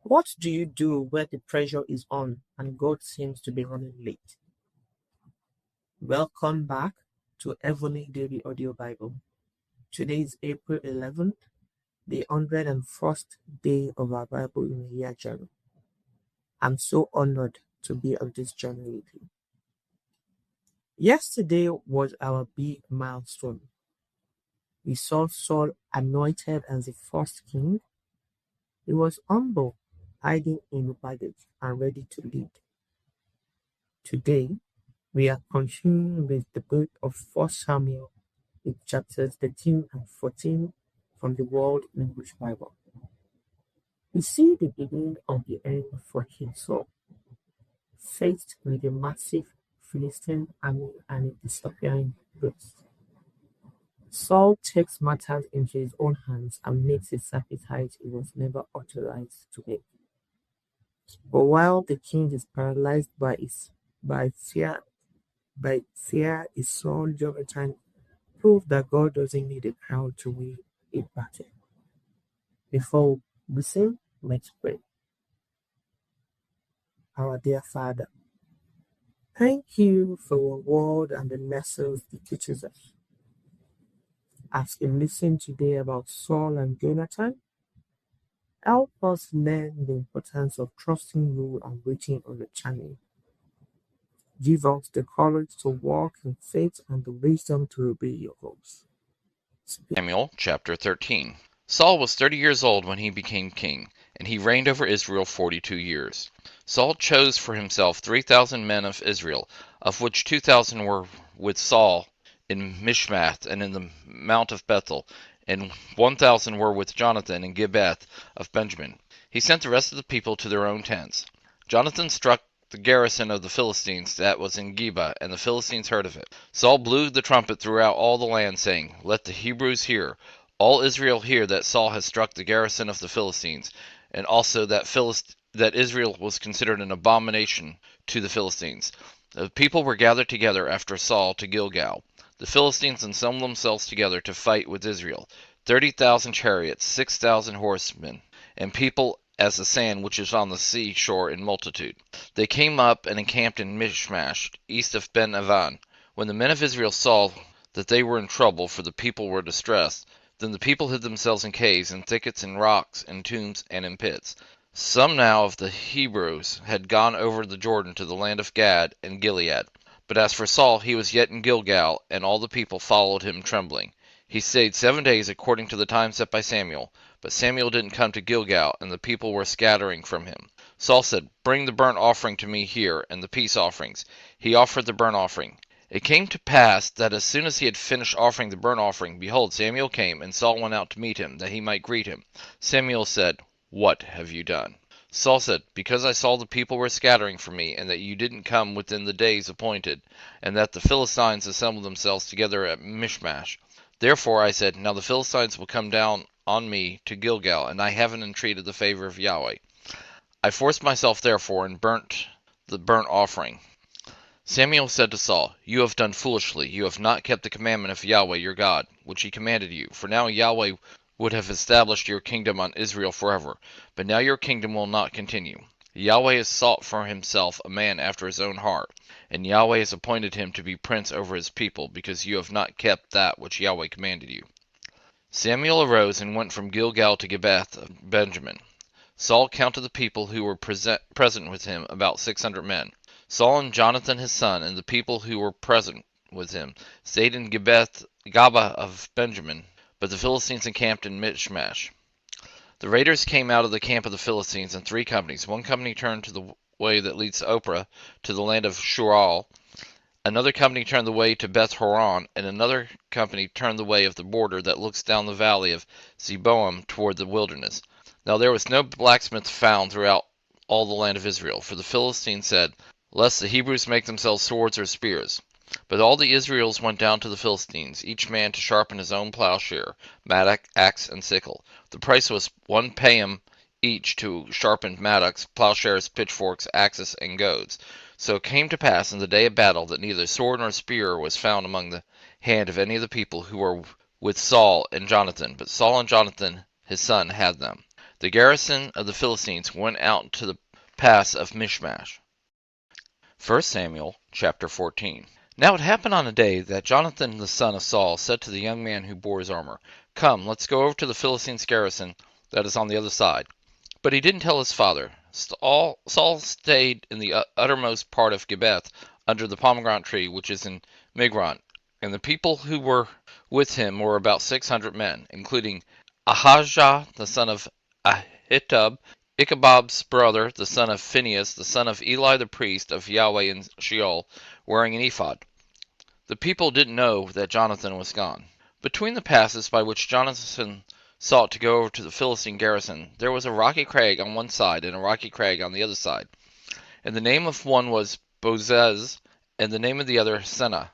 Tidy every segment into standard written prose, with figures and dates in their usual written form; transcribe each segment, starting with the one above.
What do you do where the pressure is on and God seems to be running late? Welcome back to Heavenly Daily Audio Bible. Today is April 11th, the 101st day of our Bible in a Year journey. I'm so honored to be on this journey with you. Yesterday was our big milestone. We saw Saul anointed as the first king. He was humble, hiding in baggage, and ready to lead. Today, we are continuing with the book of 1 Samuel with chapters 13 and 14 from the World English Bible. We see the beginning of the end for King Saul, faced with a massive Philistine army and a disappearing ghost. Saul takes matters into his own hands and makes a sacrifice he was never authorized to make. But while the king is paralyzed by fear, his son Jonathan proved that God doesn't need a crowd to win a battle. Before we sing, let's pray. Our dear Father, thank you for your word and the lessons it teaches us. As we listen today about Saul and Jonathan, help us learn the importance of trusting you and waiting on the timing. Give us the courage to walk in faith and the wisdom to obey your voice. Samuel chapter 13. Saul was 30 years old when he became king, and he reigned over Israel 42 years. Saul chose for himself 3,000 men of Israel, of which 2,000 were with Saul in Mishmath and in the Mount of Bethel, and 1,000 were with Jonathan in Gibeath of Benjamin. He sent the rest of the people to their own tents. Jonathan struck the garrison of the Philistines that was in Geba, and the Philistines heard of it. Saul blew the trumpet throughout all the land, saying, Let the Hebrews hear, all Israel hear that Saul has struck the garrison of the Philistines, and also that Israel was considered an abomination to the Philistines. The people were gathered together after Saul to Gilgal. The Philistines assembled themselves together to fight with Israel, 30,000 chariots, 6,000 horsemen, and people as the sand which is on the sea shore in multitude. They came up and encamped in Mishmash, east of Ben-avan. When the men of Israel saw that they were in trouble, for the people were distressed, then the people hid themselves in caves, and thickets, and rocks, and tombs, and in pits. Some now of the Hebrews had gone over the Jordan to the land of Gad and Gilead. But as for Saul, he was yet in Gilgal, and all the people followed him trembling. He stayed 7 days according to the time set by Samuel. But Samuel didn't come to Gilgal, and the people were scattering from him. Saul said, Bring the burnt offering to me here, and the peace offerings. He offered the burnt offering. It came to pass that as soon as he had finished offering the burnt offering, behold, Samuel came, and Saul went out to meet him, that he might greet him. Samuel said, What have you done? Saul said, Because I saw the people were scattering from me, and that you didn't come within the days appointed, and that the Philistines assembled themselves together at Mishmash. Therefore I said, Now the Philistines will come down on me to Gilgal, and I haven't entreated the favor of Yahweh. I forced myself therefore and burnt the burnt offering. Samuel said to Saul, You have done foolishly. You have not kept the commandment of Yahweh your God, which he commanded you. For now Yahweh would have established your kingdom on Israel forever. But now your kingdom will not continue. Yahweh has sought for himself a man after his own heart, and Yahweh has appointed him to be prince over his people, because you have not kept that which Yahweh commanded you. Samuel arose and went from Gilgal to Gibeath of Benjamin. Saul counted the people who were present with him, about 600 men. Saul and Jonathan his son, and the people who were present with him, stayed in Gaba of Benjamin, but the Philistines encamped in Michmash. The raiders came out of the camp of the Philistines in 3 companies. One company turned to the way that leads to Oprah, to the land of Shual. Another company turned the way to Beth Horon, and another company turned the way of the border that looks down the valley of Zeboam toward the wilderness. Now there was no blacksmith found throughout all the land of Israel, for the Philistines said, Lest the Hebrews make themselves swords or spears. But all the Israels went down to the Philistines, each man to sharpen his own plowshare, mattock, axe, and sickle. The price was 1 payam each to sharpen mattocks, plowshares, pitchforks, axes, and goads. So it came to pass in the day of battle that neither sword nor spear was found among the hand of any of the people who were with Saul and Jonathan, but Saul and Jonathan his son had them. The garrison of the Philistines went out to the pass of Michmash. 1 Samuel chapter 14. Now it happened on a day that Jonathan the son of Saul said to the young man who bore his armor, "Come, let's go over to the Philistines' garrison that is on the other side." But he didn't tell his father. Saul stayed in the uttermost part of Gibeath under the pomegranate tree which is in Migron, and the people who were with him were about 600 men, including Ahijah the son of Ahitub, Ichabod's brother, the son of Phinehas, the son of Eli the priest of Yahweh in Sheol, wearing an ephod. The people didn't know that Jonathan was gone. Between the passes by which Jonathan sought to go over to the Philistine garrison, there was a rocky crag on one side and a rocky crag on the other side. And the name of one was Bozez, and the name of the other Seneh.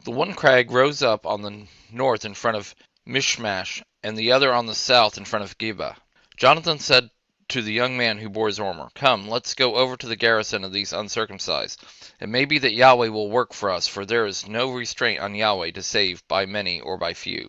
The one crag rose up on the north in front of Michmash, and the other on the south in front of Geba. Jonathan said to the young man who bore his armor, "Come, let's go over to the garrison of these uncircumcised. It may be that Yahweh will work for us, for there is no restraint on Yahweh to save by many or by few."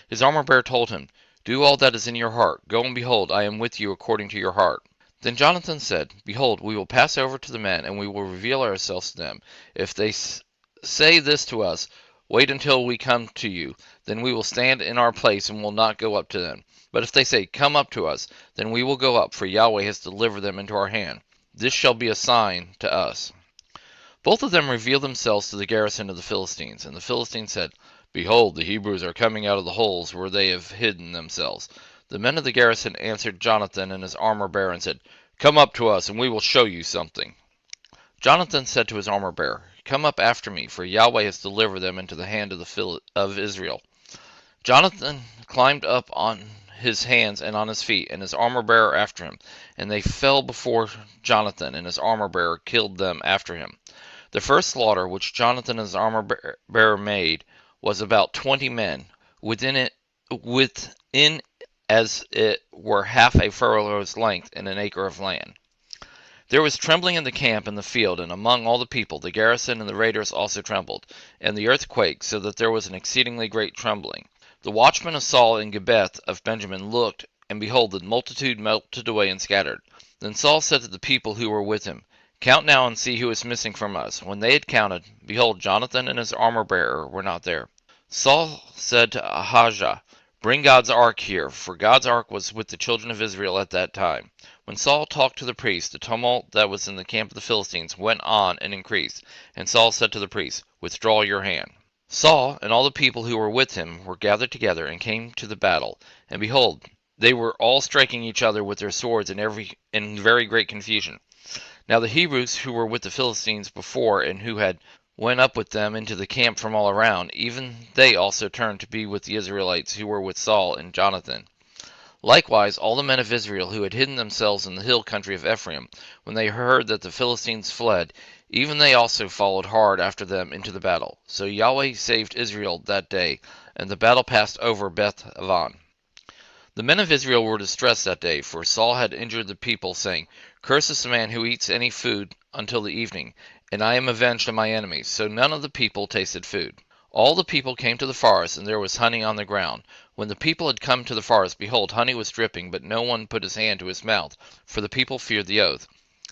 His armor-bearer told him, "Do all that is in your heart. Go and behold, I am with you according to your heart." Then Jonathan said, "Behold, we will pass over to the men, and we will reveal ourselves to them. If they say this to us, 'Wait until we come to you,' then we will stand in our place and will not go up to them. But if they say, 'Come up to us,' then we will go up, for Yahweh has delivered them into our hand. This shall be a sign to us." Both of them revealed themselves to the garrison of the Philistines, and the Philistines said, "Behold, the Hebrews are coming out of the holes where they have hidden themselves." The men of the garrison answered Jonathan and his armor-bearer and said, "Come up to us, and we will show you something." Jonathan said to his armor-bearer, "Come up after me, for Yahweh has delivered them into the hand of Israel." Jonathan climbed up on his hands and on his feet, and his armor-bearer after him, and they fell before Jonathan, and his armor-bearer killed them after him. The first slaughter which Jonathan and his armor-bearer made was about 20 men, within as it were half a furrow's length in an acre of land. There was trembling in the camp and the field, and among all the people. The garrison and the raiders also trembled, and the earth quaked, so that there was an exceedingly great trembling. The watchmen of Saul in Gibeath of Benjamin looked, and behold, the multitude melted away and scattered. Then Saul said to the people who were with him, "Count now and see who is missing from us." When they had counted, behold, Jonathan and his armor-bearer were not there. Saul said to Ahijah, "Bring God's ark here," for God's ark was with the children of Israel at that time. When Saul talked to the priest, the tumult that was in the camp of the Philistines went on and increased. And Saul said to the priest, "Withdraw your hand." Saul and all the people who were with him were gathered together and came to the battle. And behold, they were all striking each other with their swords in very great confusion. Now the Hebrews who were with the Philistines before, and who had went up with them into the camp from all around, even they also turned to be with the Israelites who were with Saul and Jonathan. Likewise, all the men of Israel who had hidden themselves in the hill country of Ephraim, when they heard that the Philistines fled, even they also followed hard after them into the battle. So Yahweh saved Israel that day, and the battle passed over Beth-aven. The men of Israel were distressed that day, for Saul had injured the people, saying, "Cursed is the man who eats any food until the evening, and I am avenged on my enemies." So none of the people tasted food. All the people came to the forest, and there was honey on the ground. When the people had come to the forest, behold, honey was dripping, but no one put his hand to his mouth, for the people feared the oath.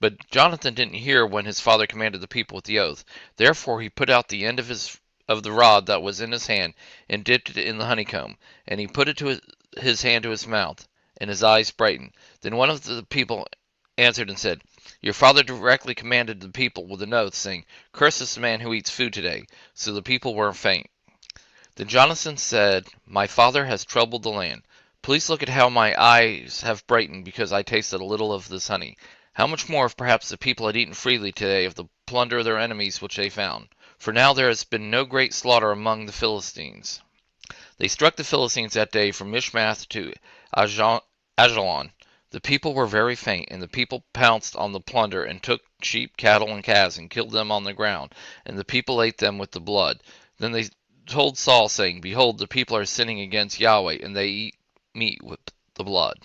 But Jonathan didn't hear when his father commanded the people with the oath. Therefore he put out the end of the rod that was in his hand, and dipped it in the honeycomb, and he put it to his hand to his mouth, and his eyes brightened. Then one of the people answered and said, "Your father directly commanded the people with an oath, saying, 'Cursed is the man who eats food today.'" So the people were faint. Then Jonathan said, "My father has troubled the land. Please look at how my eyes have brightened because I tasted a little of this honey. How much more if perhaps the people had eaten freely today of the plunder of their enemies which they found? For now there has been no great slaughter among the Philistines." They struck the Philistines that day from Michmash to Ajalon. The people were very faint, and the people pounced on the plunder, and took sheep, cattle, and calves, and killed them on the ground, and the people ate them with the blood. Then they told Saul, saying, "Behold, the people are sinning against Yahweh, and they eat meat with the blood."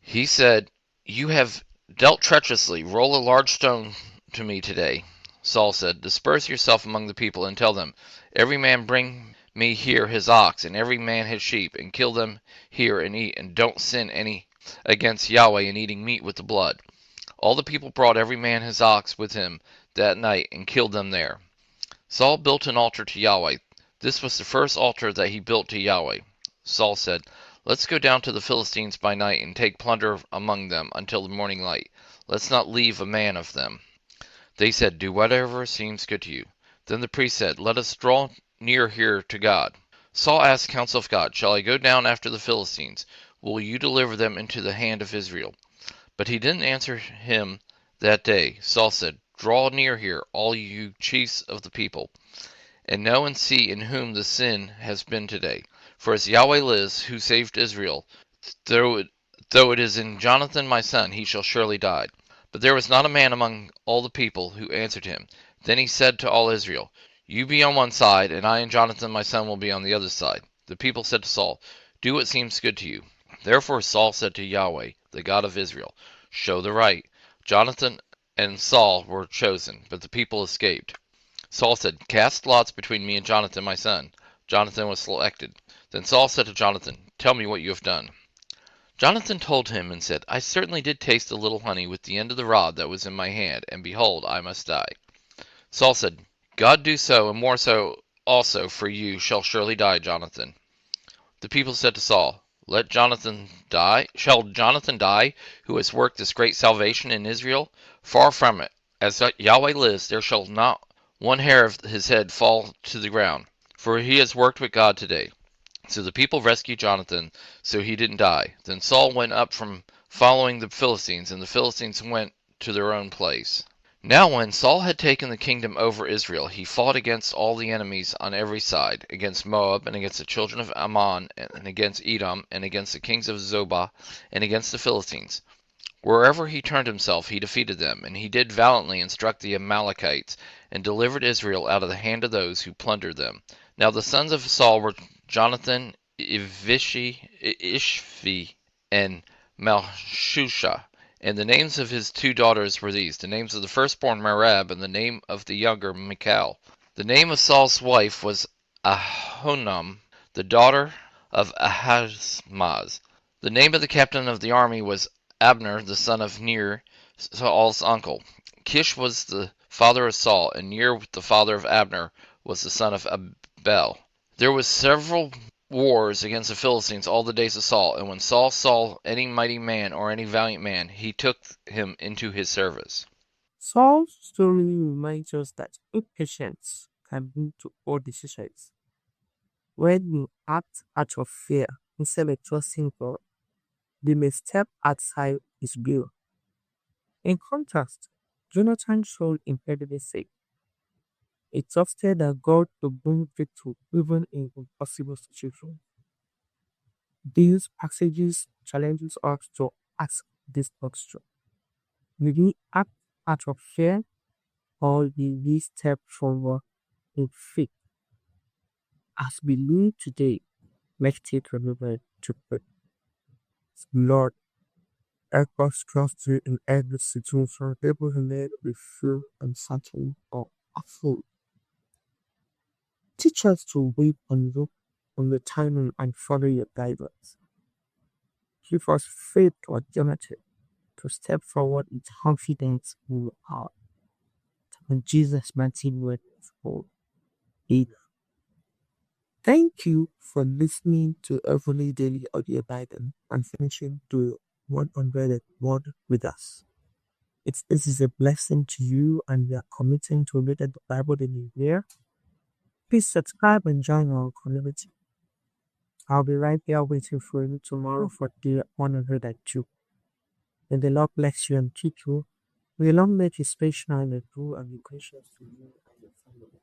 He said, "You have dealt treacherously. Roll a large stone to me today." Saul said, "Disperse yourself among the people, and tell them, 'Every man bring me here his ox, and every man his sheep, and kill them here and eat, and don't sin any against Yahweh and eating meat with the blood. All the people brought every man his ox with him that night and killed them there. Saul built an altar to Yahweh. This was the first altar that he built to Yahweh. Saul said, "Let's go down to the Philistines by night and take plunder among them until the morning light. Let's not leave a man of them." They said, "Do whatever seems good to you." Then the priest said, "Let us draw near here to God." Saul asked counsel of God, "Shall I go down after the Philistines? Will you deliver them into the hand of Israel?" But he didn't answer him that day. Saul said, "Draw near here, all you chiefs of the people, and know and see in whom the sin has been today. For as Yahweh lives, who saved Israel, though it, though it is in Jonathan my son, he shall surely die." But there was not a man among all the people who answered him. Then he said to all Israel, "You be on one side, and I and Jonathan my son will be on the other side." The people said to Saul, "Do what seems good to you." Therefore Saul said to Yahweh, the God of Israel, "Show the right." Jonathan and Saul were chosen, but the people escaped. Saul said, "Cast lots between me and Jonathan my son." Jonathan was selected. Then Saul said to Jonathan, "Tell me what you have done." Jonathan told him and said, "I certainly did taste a little honey with the end of the rod that was in my hand, and behold, I must die." Saul said, "God do so, and more so also, for you shall surely die, Jonathan." The people said to Saul, "Let Jonathan die? Shall Jonathan die, who has worked this great salvation in Israel? Far from it. As Yahweh lives, there shall not one hair of his head fall to the ground, for he has worked with God today." So the people rescued Jonathan, so he didn't die. Then Saul went up from following the Philistines, and the Philistines went to their own place. Now when Saul had taken the kingdom over Israel, he fought against all the enemies on every side, against Moab, and against the children of Ammon, and against Edom, and against the kings of Zobah, and against the Philistines. Wherever he turned himself, he defeated them, and he did valiantly and struck the Amalekites, and delivered Israel out of the hand of those who plundered them. Now the sons of Saul were Jonathan, Ishvi, and Malchusha. And the names of his two daughters were these: the names of the firstborn Merab, and the name of the younger Michal. The name of Saul's wife was Ahinoam, the daughter of Ahazmaz. The name of the captain of the army was Abner, the son of Ner, Saul's uncle. Kish was the father of Saul, and Ner, the father of Abner, was the son of Abel. There was several wars against the Philistines all the days of Saul, and when Saul saw any mighty man or any valiant man, he took him into his service. Saul's story reminds us that impatience can lead to poor decisions. When we act out of fear instead of trusting God, they may step outside his will. In contrast, Jonathan showed incredible faith. He trusted that God to bring victory even in impossible situations. These passages challenges us to ask this question. Will we act out of fear or will we step forward in faith? As we leave today, let's take a moment to pray. Lord, help us trust you in every situation, even when we feel uncertain or afraid. Teach us to wait on you, on the timing and follow your guidance. Give us faith to agility to step forward with confidence in your heart. In Jesus' mighty name, Amen. Thank you for listening to Everly Daily Audio Bible and finishing to 101 with us. This is a blessing to you, and we are committing to reading the Bible in a year. Please subscribe and join our community. I'll be right here waiting for you tomorrow for day 102. May the Lord bless you and keep you. May the Lord make his face shine on you and be gracious to you and your family.